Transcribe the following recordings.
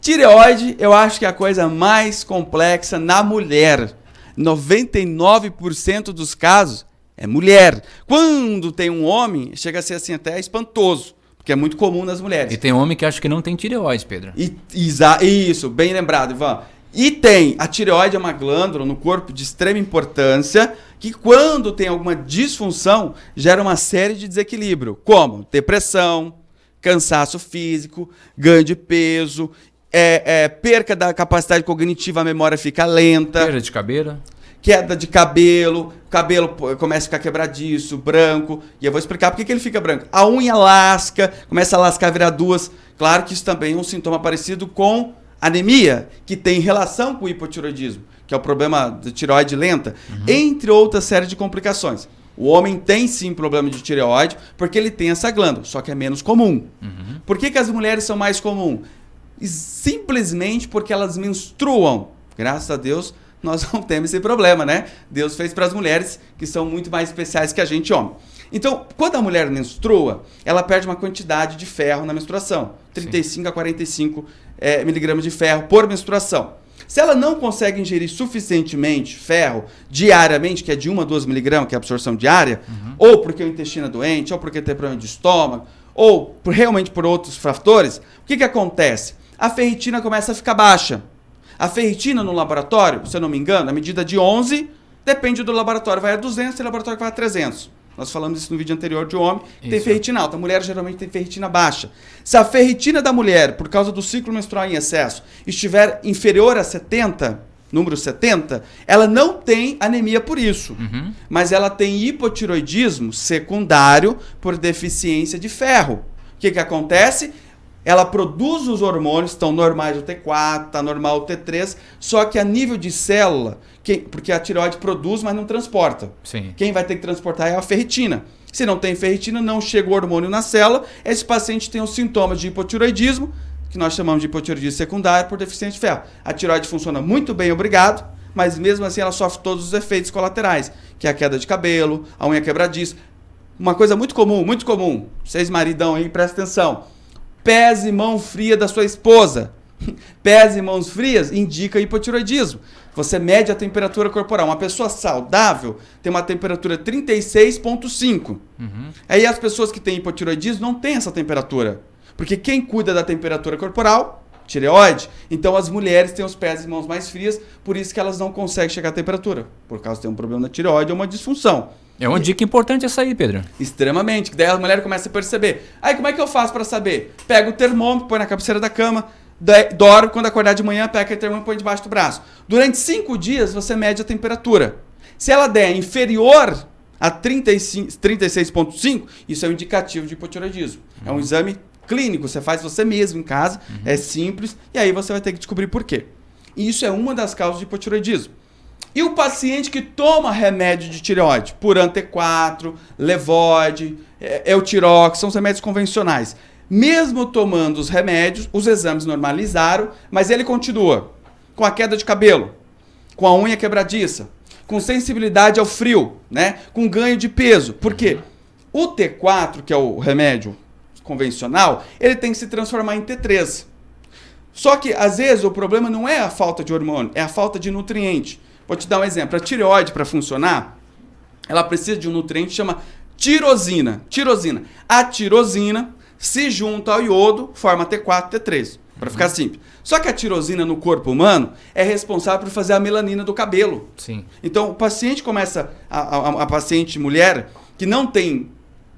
Tireoide, eu acho que é a coisa mais complexa na mulher. 99% dos casos é mulher. Quando tem um homem, chega a ser assim até espantoso, porque é muito comum nas mulheres. E tem homem que acha que não tem tireoide, Pedro. Isso, bem lembrado, Ivan. E tem, a tireoide é uma glândula no corpo de extrema importância, que quando tem alguma disfunção, gera uma série de desequilíbrio, como depressão, cansaço físico, ganho de peso, perca da capacidade cognitiva, a memória fica lenta. Perda de cabelo. Queda de cabelo, o cabelo começa a ficar quebradiço, branco, e eu vou explicar por que ele fica branco. A unha lasca, começa a lascar, virar duas. Claro que isso também é um sintoma parecido com anemia, que tem relação com o hipotireoidismo, que é o problema da tireoide lenta, entre outras séries de complicações. O homem tem sim problema de tireoide, porque ele tem essa glândula, só que é menos comum. Por que as mulheres são mais comuns? Simplesmente porque elas menstruam. Graças a Deus, nós não temos esse problema, né? Deus fez para as mulheres que são muito mais especiais que a gente, homem. Então, quando a mulher menstrua, ela perde uma quantidade de ferro na menstruação. 35 a 45 miligramas de ferro por menstruação. Se ela não consegue ingerir suficientemente ferro diariamente, que é de 1 a 2 miligramas, que é a absorção diária, ou porque o intestino é doente, ou porque tem problema de estômago, ou realmente por outros fatores, o que acontece? A ferritina começa a ficar baixa. A ferritina no laboratório, se eu não me engano, a medida de 11, depende do laboratório, vai a 200 e o laboratório vai a 300. Nós falamos isso no vídeo anterior de homem, tem ferritina alta. A mulher geralmente tem ferritina baixa. Se a ferritina da mulher, por causa do ciclo menstrual em excesso, estiver inferior a 70, número 70, ela não tem anemia por isso. Mas ela tem hipotireoidismo secundário por deficiência de ferro. O que acontece? Ela produz os hormônios, estão normais o T4, está normal o T3, só que a nível de célula, porque a tireoide produz, mas não transporta. Sim. Quem vai ter que transportar é a ferritina. Se não tem ferritina, não chega o hormônio na célula, esse paciente tem os sintomas de hipotireoidismo, que nós chamamos de hipotireoidismo secundário por deficiência de ferro. A tireoide funciona muito bem, obrigado, mas mesmo assim ela sofre todos os efeitos colaterais, que é a queda de cabelo, a unha quebradiça. Uma coisa muito comum, vocês maridão aí, presta atenção. Pés e mão fria da sua esposa. Pés e mãos frias indica hipotireoidismo. Você mede a temperatura corporal. Uma pessoa saudável tem uma temperatura 36,5. Aí as pessoas que têm hipotireoidismo não têm essa temperatura. Porque quem cuida da temperatura corporal? Tireoide. Então as mulheres têm os pés e mãos mais frias, por isso que elas não conseguem chegar à temperatura. Por causa de ter um problema na tireoide ou uma disfunção. É uma dica importante essa aí, Pedro. Extremamente, que daí a mulher começa a perceber. Aí como é que eu faço para saber? Pega o termômetro, põe na cabeceira da cama, dorme, quando acordar de manhã, pega o termômetro e põe debaixo do braço. Durante 5 dias você mede a temperatura. Se ela der inferior a 36,5, isso é um indicativo de hipotireoidismo. É um exame clínico, você faz você mesmo em casa, é simples, e aí você vai ter que descobrir por quê. E isso é uma das causas de hipotireoidismo. E o paciente que toma remédio de tireoide, Puran T4, Levoide, Eutirox, são os remédios convencionais. Mesmo tomando os remédios, os exames normalizaram, mas ele continua com a queda de cabelo, com a unha quebradiça, com sensibilidade ao frio, né? Com ganho de peso. Por quê? O T4, que é o remédio convencional, ele tem que se transformar em T3. Só que, às vezes, o problema não é a falta de hormônio, é a falta de nutriente. Vou te dar um exemplo. A tireoide, para funcionar, ela precisa de um nutriente que chama tirosina. A tirosina se junta ao iodo, forma T4, T3, para ficar simples. Só que a tirosina no corpo humano é responsável por fazer a melanina do cabelo. Sim. Então, o paciente começa, a paciente mulher que não tem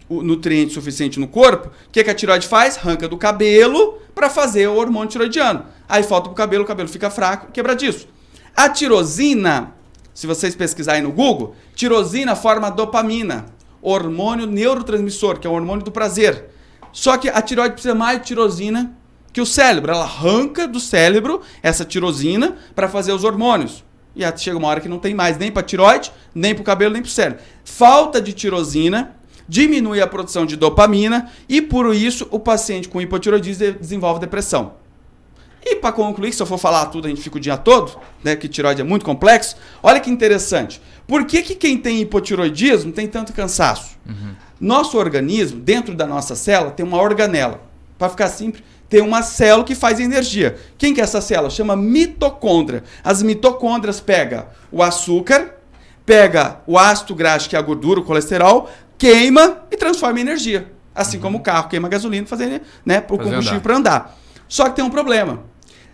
o nutriente suficiente no corpo, o que a tireoide faz? Arranca do cabelo para fazer o hormônio tiroidiano. Aí falta pro cabelo, o cabelo fica fraco, quebradiço. A tirosina, se vocês pesquisarem no Google, tirosina forma dopamina, hormônio neurotransmissor, que é o hormônio do prazer. Só que a tireoide precisa mais de tirosina que o cérebro. Ela arranca do cérebro essa tirosina para fazer os hormônios. E chega uma hora que não tem mais, nem para tireoide, nem para o cabelo, nem para o cérebro. Falta de tirosina diminui a produção de dopamina e, por isso, o paciente com hipotireoidismo desenvolve depressão. E para concluir, se eu for falar tudo, a gente fica o dia todo, né, que tireoide é muito complexo. Olha que interessante. Por que quem tem hipotireoidismo tem tanto cansaço? Nosso organismo, dentro da nossa célula, tem uma organela. Para ficar simples, tem uma célula que faz energia. Quem que é essa célula? Chama mitocôndria. As mitocôndrias pegam o açúcar, pega o ácido graxo, que é a gordura, o colesterol, queima e transforma em energia. Assim como o carro queima gasolina para fazer, né, o combustível para andar. Só que tem um problema.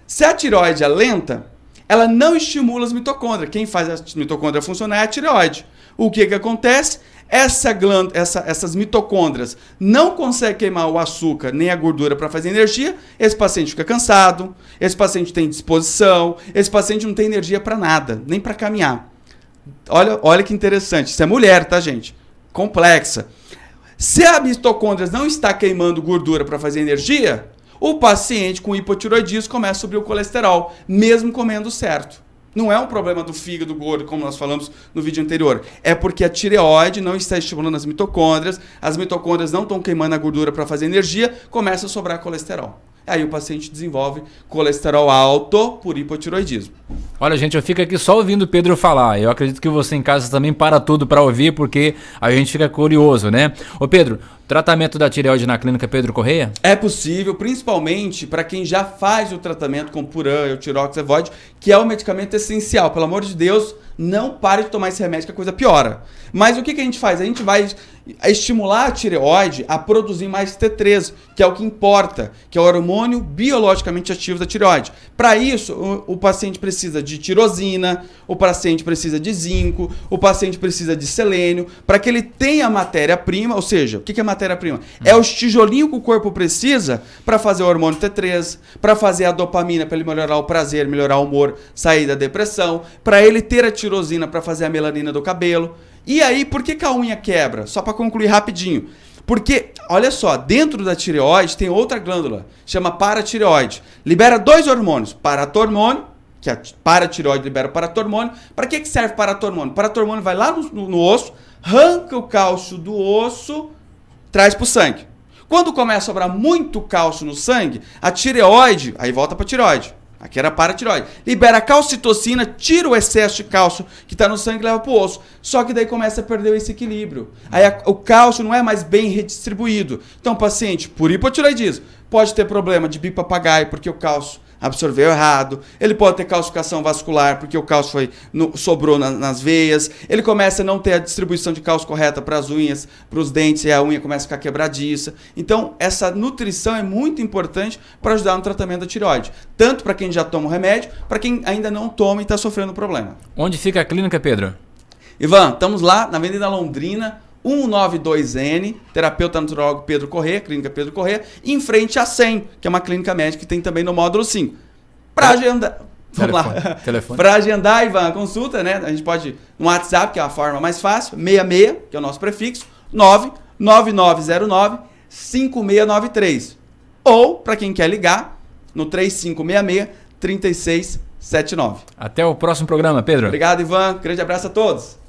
Se a tireoide é lenta, ela não estimula as mitocôndrias. Quem faz a mitocôndria funcionar é a tireoide. O que acontece? Essas mitocôndrias não conseguem queimar o açúcar nem a gordura para fazer energia. Esse paciente fica cansado, esse paciente tem disposição, esse paciente não tem energia para nada, nem para caminhar. Olha que interessante. Isso é mulher, tá, gente? Complexa. Se a mitocôndria não está queimando gordura para fazer energia, o paciente com hipotireoidismo começa a subir o colesterol, mesmo comendo certo. Não é um problema do fígado gordo, como nós falamos no vídeo anterior. É porque a tireoide não está estimulando as mitocôndrias não estão queimando a gordura para fazer energia, começa a sobrar colesterol. Aí o paciente desenvolve colesterol alto por hipotireoidismo. Olha, gente, eu fico aqui só ouvindo o Pedro falar. Eu acredito que você em casa também para tudo para ouvir, porque a gente fica curioso, né? Ô Pedro, tratamento da tireoide na clínica Pedro Correia? É possível, principalmente para quem já faz o tratamento com Puran, Eutirox, Evoid, que é um medicamento essencial. Pelo amor de Deus, não pare de tomar esse remédio que a coisa piora. Mas o que a gente faz? A gente vai estimular a tireoide a produzir mais T3, que é o que importa, que é o hormônio biologicamente ativo da tireoide. Para isso, o paciente precisa de tirosina, o paciente precisa de zinco, o paciente precisa de selênio, para que ele tenha matéria-prima, ou seja, o que é matéria-prima? É os tijolinhos que o corpo precisa para fazer o hormônio T3, para fazer a dopamina, para ele melhorar o prazer, melhorar o humor, sair da depressão, para ele ter a tirosina para fazer a melanina do cabelo. E aí, por que a unha quebra? Só para concluir rapidinho. Porque, olha só, dentro da tireoide tem outra glândula, chama paratireoide. Libera dois hormônios, paratormônio, que a paratireoide libera o paratormônio. Para que serve paratormônio? O paratormônio vai lá no osso, arranca o cálcio do osso, traz para o sangue. Quando começa a sobrar muito cálcio no sangue, a tireoide, aí volta para a tireoide. Aqui era a paratireoide. Libera a calcitocina, tira o excesso de cálcio que está no sangue e leva para o osso. Só que daí começa a perder esse equilíbrio. Aí o cálcio não é mais bem redistribuído. Então o paciente, por hipotireoidismo, pode ter problema de bico-papagaio, porque o cálcio absorveu errado. Ele pode ter calcificação vascular, porque o cálcio sobrou nas veias. Ele começa a não ter a distribuição de cálcio correta para as unhas, para os dentes, e a unha começa a ficar quebradiça. Então, essa nutrição é muito importante para ajudar no tratamento da tireoide. Tanto para quem já toma o remédio, para quem ainda não toma e está sofrendo problema. Onde fica a clínica, Pedro? Ivan, estamos lá na Avenida Londrina, 192N, terapeuta nutriólogo Pedro Correia, clínica Pedro Correia, em frente à 100, que é uma clínica médica que tem também no módulo 5. Para agendar, vamos lá. Para agendar, Ivan, a consulta, né? A gente pode no WhatsApp, que é a forma mais fácil, 66, que é o nosso prefixo, 99909 5693. Ou, para quem quer ligar, no 3566 3679. Até o próximo programa, Pedro. Obrigado, Ivan. Grande abraço a todos.